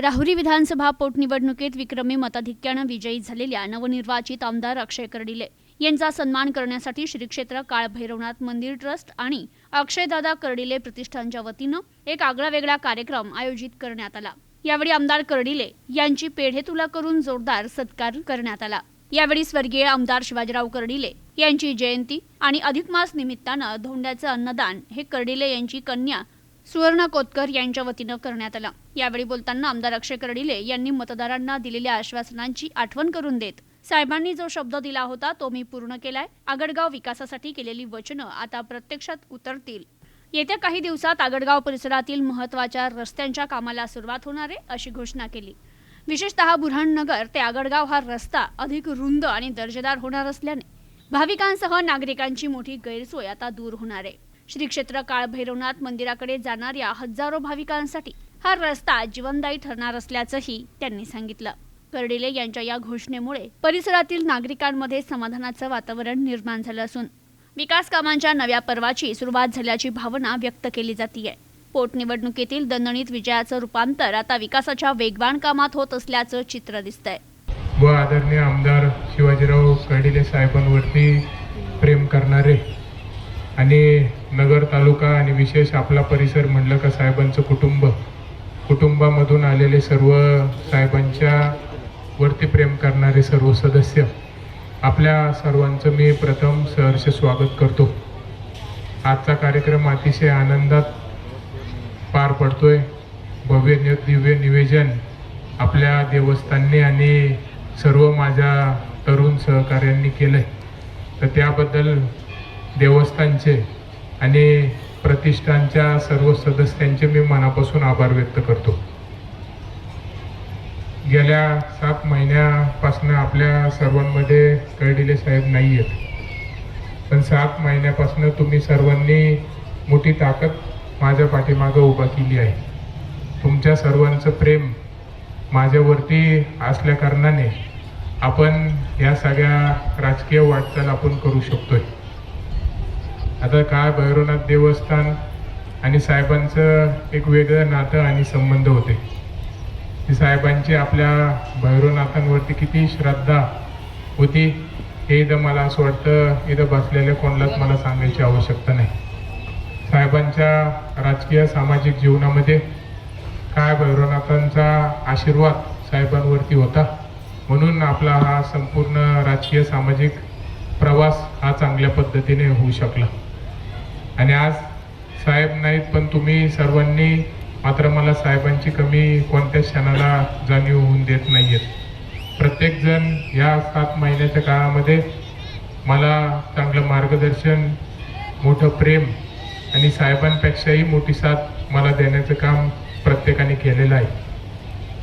राहुरी विधानसभा पोटनिवडणुकीत विक्रमी मताधिक्यानं विजयी झालेल्या नवनिर्वाचित आमदार अक्षय कर्डिले यांचा सन्मान करण्यासाठी श्री क्षेत्र काळभैरवनाथ मंदिर ट्रस्ट आणि अक्षयदादा कर्डिले प्रतिष्ठानच्या वतीनं एक आगळावेगळा कार्यक्रम आयोजित करण्यात आला। यावेळी आमदार कर्डिले यांची पेढे तुला करून जोरदार सत्कार करण्यात आला। यावेळी स्वर्गीय आमदार शिवाजीराव कर्डिले यांची जयंती आणि अधिक मास निमित्तानं धोंड्याचं अन्नदान हे कर्डिले यांची कन्या सुवर्ण कोतकर यांच्या वतीनं करण्यात आलं। यावेळी बोलताना आमदार अक्षय कर्डिले यांनी मतदारांना दिलेल्या आश्वासनांची आठवण करून देत साहेबांनी जो शब्द दिला होता तो मी पूर्ण केलाय। आगडगाव विकासासाठी केलेली वचनं आता प्रत्यक्षात उतरतील। येत्या काही दिवसात आगडगाव परिसरातील महत्त्वाच्या रस्त्यांच्या कामाला सुरुवात होणार आहे अशी घोषणा केली। विशेषतः बुऱ्हाणनगर ते आगडगाव हा रस्ता अधिक रुंद आणि दर्जेदार होणार असल्याने भाविकांसह नागरिकांची मोठी गैरसोय आता दूर होणार आहे। श्री क्षेत्र काळभैरवनाथ मंदिराकडे जाणाऱ्या हजारो भाविकांसाठी हा रस्ता जीवनदायी ठरणार असल्याचंही त्यांनी सांगितलं। कर्डिले यांच्या या घोषणेमुळे परिसरातील नागरिकांमध्ये समाधानाचं वातावरण निर्माण झालं असून विकास कामांच्या नव्या पर्वाची सुरुवात झाल्याची भावना व्यक्त केली जाते। पोटनिवडणुकीतील दणदणीत विजयाचं रूपांतर आता विकासाच्या वेगवान कामात होत असल्याचं चित्र दिसतंय। व आदरणीय आमदार शिवाजीराव कर्डिले साहेबांवरती प्रेम करणारे आणि नगर तालुका आणि विशेष आपला परिसर म्हणलं का साहेबांचं कुटुंबामधून आलेले सर्व साहेबांच्या वरती प्रेम करणारे सर्व सदस्य आपल्या सर्वांचं मी प्रथम सहर्ष स्वागत करतो। आजचा कार्यक्रम अतिशय आनंदात पार पडतोय। भव्य दिव्य निवेदन आपल्या देवस्थानने आणि सर्व माझ्या तरुण सहकार्यांनी केलंय, तर त्याबद्दल देवस्थानचे आणि प्रतिष्ठानच्या सर्व सदस्यांचे मी मनापासून आभार व्यक्त करतो। गेल्या 7 महिन्यापासून आपल्या सर्वांमध्ये कर्डिले साहेब नाही आहेत, पण 7 महिन्यापासून तुम्ही सर्वांनी मोठी ताकद माझ्या पाठीमागे उभा केली आहे। तुमच्या सर्वांचं प्रेम माझ्यावरती असल्या कारणाने आपण या सगळ्या राजकीय वाटचाल आपण करू शकतोय। आता काय भैरवनाथ देवस्थान आणि साहेबांचं एक वेगळं नातं आणि संबंध होते। साहेबांची आपल्या भैरवनाथांवरती किती श्रद्धा होती हे इथं मला असं वाटतं इथं बसलेल्या कोणालाच मला सांगायची आवश्यकता नाही। साहेबांच्या राजकीय सामाजिक जीवनामध्ये काय भैरवनाथांचा आशीर्वाद साहेबांवरती होता, म्हणून आपला हा संपूर्ण राजकीय सामाजिक प्रवास हा चांगल्या पद्धतीने होऊ शकला। आणि आज साहेब नाहीत, पण तुम्ही सर्वांनी मात्र मला साहेबांची कमी कोणत्या क्षणाला जाणीव होऊन देत नाहीयेत। प्रत्येकजण या 7 महिन्याच्या काळामध्ये मला चांगलं मार्गदर्शन, मोठं प्रेम आणि साहेबांपेक्षाही मोठी साथ मला देण्याचं काम प्रत्येकाने केलेलं आहे।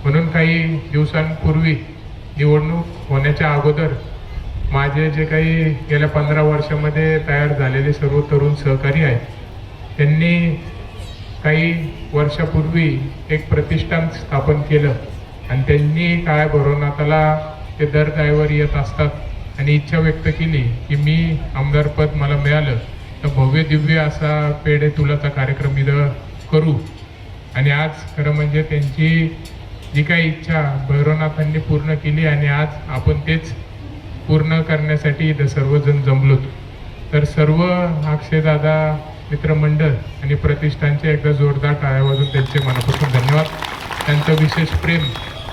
म्हणून काही दिवसांपूर्वी निवडणूक होण्याच्या अगोदर माझे जे काही गेल्या 15 वर्षामध्ये तयार झालेले सर्व तरुण सहकारी आहेत, त्यांनी काही वर्षापूर्वी एक प्रतिष्ठान स्थापन केलं आणि त्यांनी काय भैरवनाथाला ते दर ड्रायव्हर येत असतात आणि इच्छा व्यक्त केली की मी आमदारपद मला मिळालं तर भव्य दिव्य असा पेढे तुलाचा कार्यक्रम इथं करू। आणि आज खरं म्हणजे त्यांची जी काही इच्छा भैरवनाथांनी पूर्ण केली आणि आज आपण तेच पूर्ण करण्यासाठी इथं सर्वजण जमलो। तर सर्व अक्षयदादा मित्रमंडळ आणि प्रतिष्ठानचे एकदा जोरदार टाळ्या वाजून त्यांचे मनापासून धन्यवाद। त्यांचं विशेष प्रेम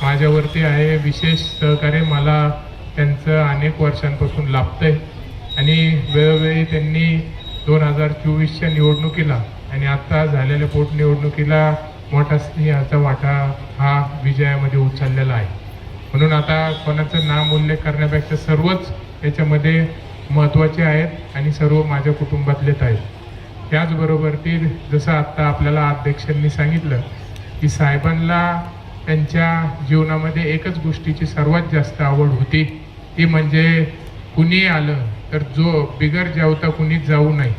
माझ्यावरती आहे, विशेष सहकार्य मला त्यांचं अनेक वर्षांपासून लाभतंय आणि वेळोवेळी त्यांनी 2024च्या निवडणुकीला आणि आता झालेल्या पोटनिवडणुकीला मोठा सिंहाचा वाटा हा विजयामध्ये उचललेला आहे। म्हणून आता कोणाचं नाम उल्लेख करण्यापेक्षा सर्वच याच्यामध्ये महत्त्वाचे आहेत आणि सर्व माझ्या कुटुंबातलेच आहेत। त्याचबरोबर ती जसं आत्ता आपल्याला अध्यक्षांनी सांगितलं की साहेबांना त्यांच्या जीवनामध्ये एकच गोष्टीची सर्वात जास्त आवड होती, ती म्हणजे कुणी आलं तर जो बिगर जेवता कुणीच जाऊ नये।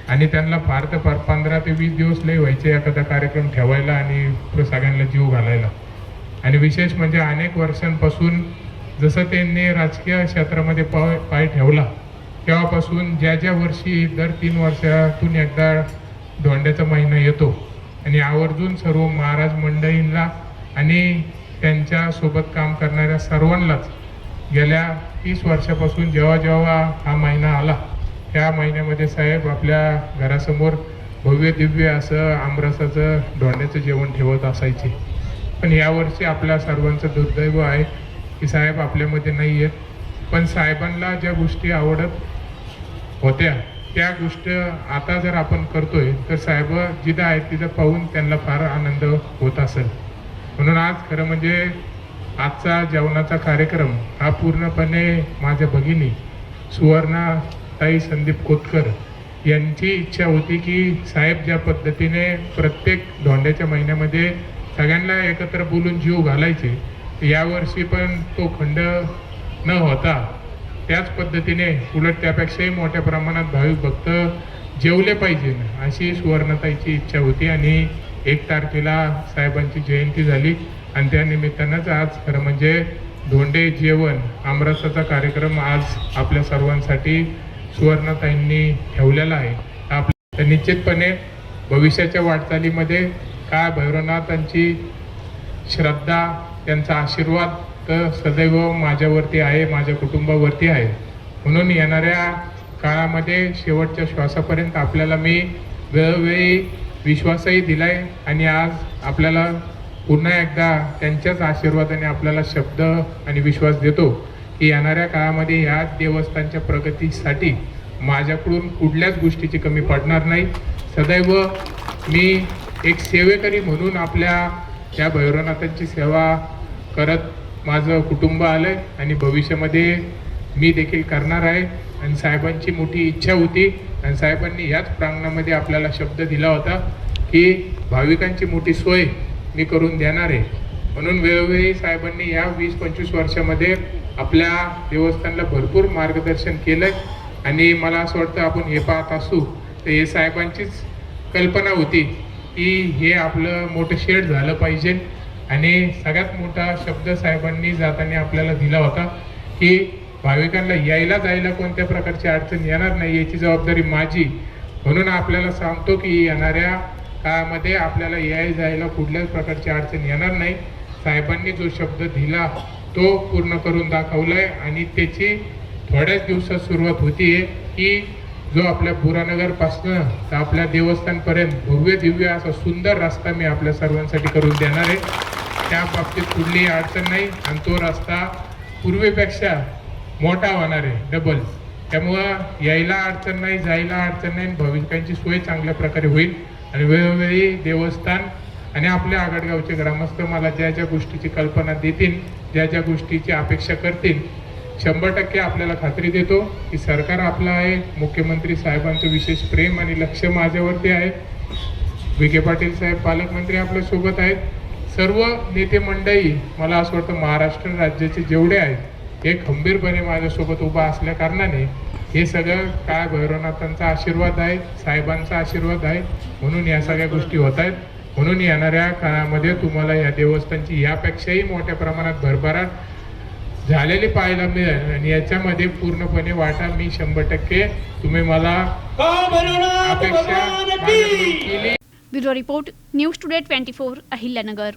आणि त्यांना फार तर फार 15 ते 20 दिवस लय व्हायचे एखादा कार्यक्रम ठेवायला आणि सगळ्यांना जीव घालायला। आणि विशेष म्हणजे अनेक वर्षांपासून जसं त्यांनी राजकीय क्षेत्रामध्ये पाय ठेवला तेव्हापासून ज्या वर्षी दर 3 वर्षातून एकदा धोंड्याचा महिना येतो आणि आवर्जून सर्व महाराज मंडळींना आणि त्यांच्यासोबत काम करणाऱ्या सर्वांनाच गेल्या 30 वर्षापासून जेव्हा हा महिना आला त्या महिन्यामध्ये साहेब आपल्या घरासमोर भव्य दिव्य असं आमरसाचं दोंड्याचं जेवण ठेवत असायचे. पण यावर्षी आपल्या सर्वांचं दुर्दैव आहे की साहेब आपल्यामध्ये नाही आहेत. पण साहेबांना ज्या गोष्टी आवडत होत्या त्या गोष्टी आता जर आपण करतोय तर साहेब जिथं आहेत तिथं पाहून त्यांना फार आनंद होत असेल. म्हणून आज खरं म्हणजे आजचा जेवणाचा कार्यक्रम हा पूर्णपणे माझ्या भगिनी सुवर्णाताई संदीप कोतकर यांची इच्छा होती की साहेब ज्या पद्धतीने प्रत्येक धोंड्याच्या महिन्यामध्ये सगळ्यांना एकत्र बोलून जीव घालायचे, यावर्षी पण तो खंड न होता त्याच पद्धतीने उलट त्यापेक्षाही मोठ्या प्रमाणात भाविक भक्त जेवले पाहिजे अशी सुवर्णताईची इच्छा होती. आणि 1 तारखेला साहेबांची जयंती झाली आणि त्या निमित्तानंच आज खरं म्हणजे धोंडे जेवण आमरसाचा कार्यक्रम आज आपल्या सर्वांसाठी सुवर्णताईंनी ठेवलेला आहे. तर निश्चितपणे भविष्याच्या वाटचालीमध्ये काय भैरवनाथांची श्रद्धा त्यांचा आशीर्वाद तर सदैव माझ्यावरती आहे, माझ्या कुटुंबावरती आहे. म्हणून येणाऱ्या काळामध्ये शेवटच्या श्वासापर्यंत आपल्याला मी वेळोवेळी विश्वासही दिलाय आणि आज आपल्याला पुन्हा एकदा त्यांच्याच आशीर्वादाने आपल्याला शब्द आणि विश्वास देतो की येणाऱ्या काळामध्ये या देवस्थानच्या प्रगतीसाठी माझ्याकडून कुठल्याच गोष्टीची कमी पडणार नाही. सदैव मी एक सेवेकरी म्हणून आपल्या या भैरवनाथांची सेवा करत माझं कुटुंब आलंय आणि भविष्यामध्ये मी देखील करणार आहे. आणि साहेबांची मोठी इच्छा होती आणि साहेबांनी याच प्रांगणामध्ये आपल्याला शब्द दिला होता की भाविकांची मोठी सोय मी करून देणार आहे. म्हणून वेळोवेळी साहेबांनी या 20-25 वर्षामध्ये आपल्या देवस्थानला भरपूर मार्गदर्शन केलंय. आणि मला असं वाटतं आपण हे पाहत असू तर हे साहेबांचीच कल्पना होती की हे आपलं मोठं शेड झालं पाहिजे. आणि सगळ्यात मोठा शब्द साहेबांनी जाताना आपल्याला दिला होता की भाविकांना यायला जायला कोणत्या प्रकारची अडचण येणार नाही याची जबाबदारी माझी. म्हणून आपल्याला सांगतो की येणाऱ्या काळामध्ये आपल्याला यायला जायला कुठल्याच प्रकारची अडचण येणार नाही. साहेबांनी जो शब्द दिला तो पूर्ण करून दाखवलाय आणि त्याची थोड्याच दिवसात सुरुवात होतीये की जो आपल्या बुरानगरपासनं तर आपल्या देवस्थानपर्यंत भव्य दिव्य असा सुंदर रस्ता मी आपल्या सर्वांसाठी करून देणार आहे. त्या बाबतीत कुठलीही अडचण नाही आणि तो रस्ता पूर्वीपेक्षा मोठा होणार आहे, डबल. त्यामुळं यायला अडचण नाही, जायला अडचण नाही, भाविकांची सोय चांगल्या प्रकारे होईल. आणि वेळोवेळी देवस्थान आणि आपल्या आगडगावचे ग्रामस्थ मला ज्या ज्या गोष्टीची कल्पना देतील, ज्या ज्या गोष्टीची अपेक्षा करतील, 100% आपल्याला खात्री देतो की सरकार आपलं आहे. मुख्यमंत्री साहेबांचं विशेष प्रेम आणि लक्ष माझ्यावरती आहे. विखे पाटील साहेब पालकमंत्री आपल्यासोबत आहेत. सर्व नेते मंडळी मला असं वाटतं महाराष्ट्र राज्याचे जेवढे आहेत हे खंबीरपणे माझ्यासोबत उभा असल्या कारणाने हे सगळं काय भैरवनाथांचा आशीर्वाद आहे, साहेबांचा आशीर्वाद आहे. म्हणून या सगळ्या गोष्टी होत आहेत. म्हणून येणाऱ्या काळामध्ये तुम्हाला या देवस्थानची यापेक्षाही मोठ्या प्रमाणात भरभराट झालेली पाहायला मिळेल आणि याच्यामध्ये पूर्णपणे वाटा मी 100% तुम्ही मला अपेक्षा केली. Bureau report news today 24 Ahilyanagar.